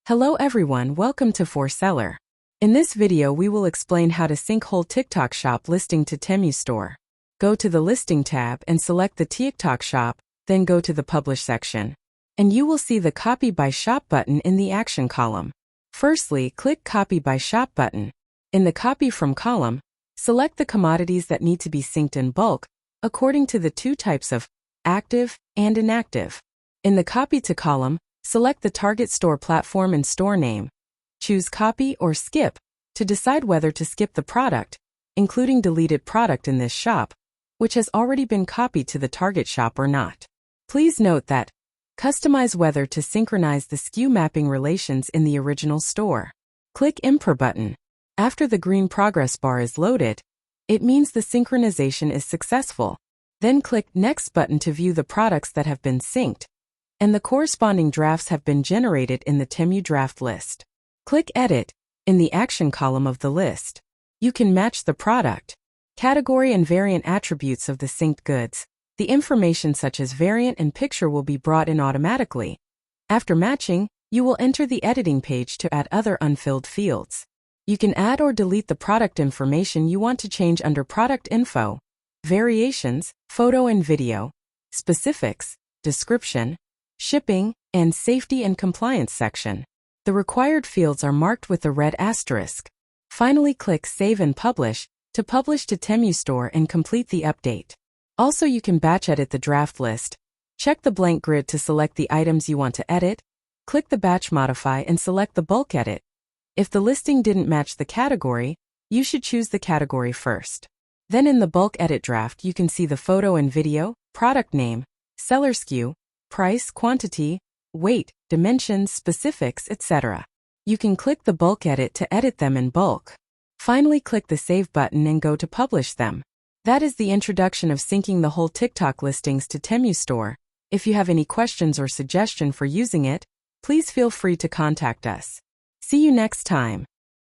Hello everyone, welcome to For Seller. In this video we will explain how to sync whole TikTok shop listing to Temu store. Go to the listing tab and select the TikTok shop, then go to the publish section. And you will see the copy by shop button in the action column. Firstly, click copy by shop button. In the copy from column, select the commodities that need to be synced in bulk, according to the two types of active and inactive. In the copy to column, select the target store platform and store name. Choose Copy or Skip to decide whether to skip the product, including deleted product in this shop, which has already been copied to the target shop or not. Please note that customize whether to synchronize the SKU mapping relations in the original store. Click Imper button. After the green progress bar is loaded, it means the synchronization is successful. Then click Next button to view the products that have been synced, and the corresponding drafts have been generated in the Temu draft list. Click Edit in the action column of the list. You can match the product, category and variant attributes of the synced goods. The information such as variant and picture will be brought in automatically. After matching, you will enter the editing page to add other unfilled fields. You can add or delete the product information you want to change under Product Info, Variations, Photo and Video, Specifics, Description, Shipping, and Safety and Compliance section. The required fields are marked with the red asterisk. Finally, click Save and Publish to publish to Temu store and complete the update. Also, you can batch edit the draft list. Check the blank grid to select the items you want to edit. Click the batch modify and select the bulk edit. If the listing didn't match the category, you should choose the category first. Then in the bulk edit draft, you can see the photo and video, product name, seller SKU, price, quantity, weight, dimensions, specifics, etc. You can click the bulk edit to edit them in bulk. Finally, click the Save button and go to publish them. That is the introduction of syncing the whole TikTok listings to Temu store. If you have any questions or suggestion for using it, please feel free to contact us. See you next time.